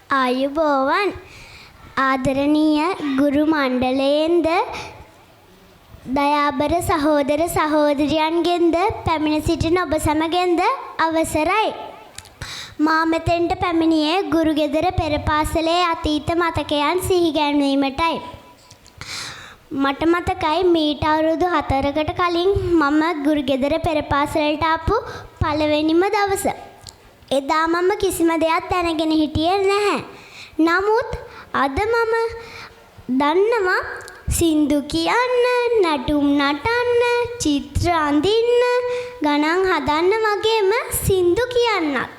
ආයුබෝවන් ආදරණීය ගුරු මණ්ඩලයෙන්ද දයාබර සහෝදර සහෝදරියන්ගෙන්ද පැමිණ සිටින ඔබ සැමගෙන්ද අවසරයි. මා මෙතෙන්ට පැමිණියේ ගුරුගෙදර පෙර පාසලේ අතීත මතකයන් සිහි ගැන්වීමටයි. මට මතකයි මීට අවුරුදු 4කට කලින් මම ගුරුගෙදර පෙර පාසලට ආපු පළවෙනිම දවස. එදා මම කිසිම දෙයක් දැනගෙන හිටියේ නැහැ. නමුත් අද මම දන්නවා සින්දු කියන්න, නටුම් නටන්න, චිත්‍ර අඳින්න, ගණන් හදන්න වගේම සින්දු කියන්නත්.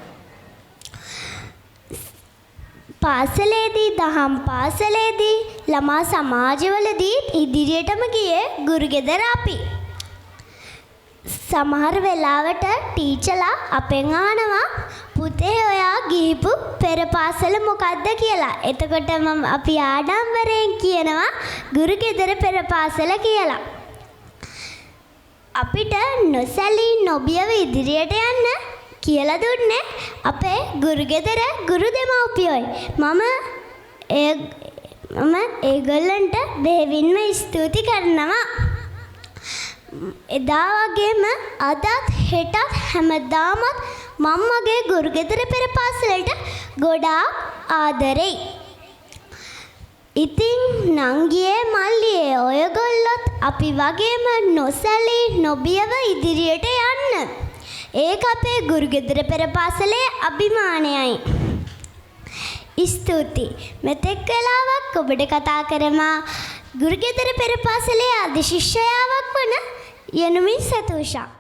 පාසලේදී දහම් පාසලේදී ළමා සමාජවලදී ඉදිරියටම ගියේ ගුරුගෙදර අපි. සමහර වෙලාවට ටීචර්ලා අපෙන් අහනවා පුතේ ඔයා ගිහපු පෙර පාසල මොකද්ද කියලා. එතකොට අපි ආඩම්බරයෙන් කියනවා ගුරුගෙදර පෙර පාසල කියලා. අපිට නොසැලී නොබියව ඉදිරියට යන්න කියලා දුන්නේ අපේ ගුරුගෙදර ගුරු දෙමව්පියෝයි. මම ඒගොල්ලන්ට බෙහෙවින්ම ස්තුති කරනවා. එදා වගේම අදත් හෙටත් හැමදාමත් මම මගේ ගුරුගෙදර පෙර පාසලට ගොඩාක් ආදරෙයි. ඉතින් නංගියේ මල්ලියේ ඔයගොල්ලොත් අපි වගේම නොසැලී නොබියව ඉදිරියට යන්න. ඒක අපේ ගුරුගෙදර පෙර පාසලේ අභිමානයයි. ස්තුතියි. මෙතෙක් වෙලාවක් ඔබට කතා කරමා ගුරුගෙදර පෙර පාසලේ ආදි ශිෂ්‍යයාවක් වන යනුමින් සතුෂා.